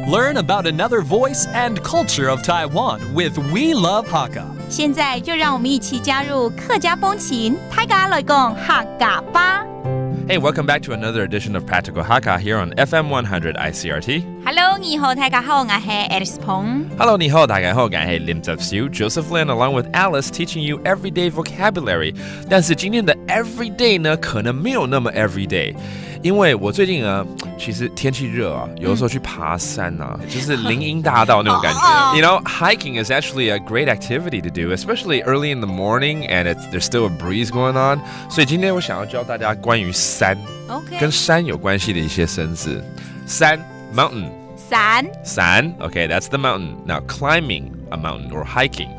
Learn about another voice and culture of Taiwan with We Love Hakka. 现在就让我们一起加入客家风情，大家来讲客家吧。Hey, welcome back to another edition of Practical Hakka here on FM 100 Icrt. Hello， 你好，大家好，我是 Alice Pong。Hello, 你好，大家好，我是Lim Tzu Joseph Lin, along with Alice, teaching you everyday vocabulary. 但是今天的 everyday 呢，可能没有那么 everyday。因为我最近呢，其实天气热啊，有的时候去爬山啊，就是林荫大道那种感觉。You know, hiking is actually a great activity to do, especially early in the morning, and there's still a breeze going on. 所以今天我想要教大家关于山，跟山有关系的一些生字。山 mountain. 山 okay, that's the mountain. Now climbing a mountain or hiking.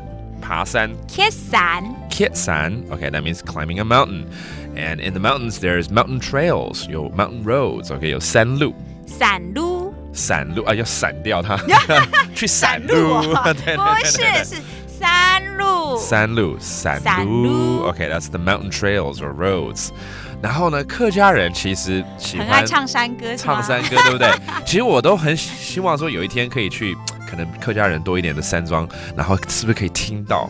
爬山 Kit 山 okay, that means climbing a mountain.And in the mountains, there's mountain trails, 有 mountain roads, okay, 有山路啊，要闪掉它，去闪路，对，不是山路 okay, that's the mountain trails or roads. 然后呢，客家人其实喜欢很爱唱山歌，对不对？其实我都很希望说有一天可以去，可能客家人多一点的山庄，然后是不是可以听到？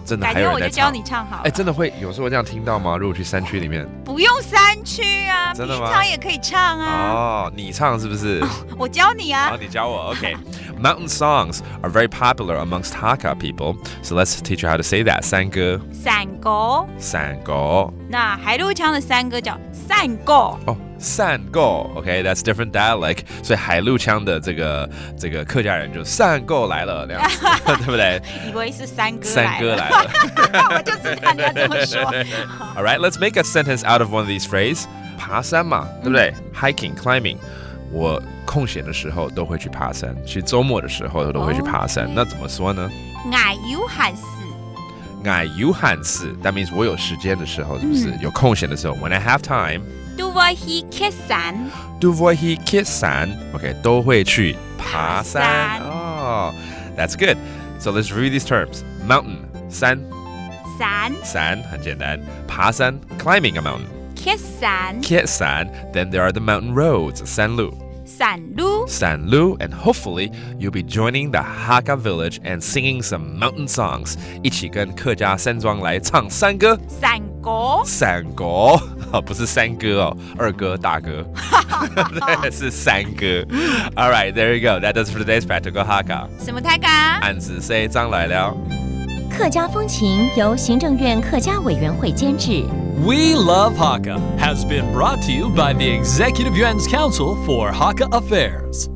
真的还有人在唱，改天我就教你唱好了。真的会有时候会这样听到吗？如果去山区里面，不用山区啊，真的吗？平常也可以唱啊。你唱是不是？我教你啊。你教我 ，OK. Mountain songs are very popular amongst Hakka people, so let's teach you how to say that. 山歌。山歌。那海陆腔的山歌叫散歌。散歌 ，OK, that's different dialect. 所以海陆腔的这个客家人就散歌来了，那样子，对不对？以为是山歌来了，我就知道你要这么说。All right, let's make a sentence out of one of these phrases. 爬山嘛，对不对？Hiking, climbing. 我空闲的时候都会去爬山，其实周末的时候都会去爬山。那怎么说呢？我有閒事 That means 我有時間的時候，是不是？有空閒的時候 When I have time 都會去揭山 OK 都會去爬山That's good. So let's review these terms. Mountain 山很簡單。爬山 climbing a mountain. 揭山 Then there are the mountain roads 山路 and hopefully you'll be joining the Hakka village and singing some mountain songs 一起跟客家山莊來唱山歌不是山歌哦，二哥大哥是山歌All right, there you go. That does for today's Practical Hakka 什麼大家案子誰張來了客家風情由行政院客家委員會監製We Love Hakka has been brought to you by the Executive Yuan's Council for Hakka Affairs.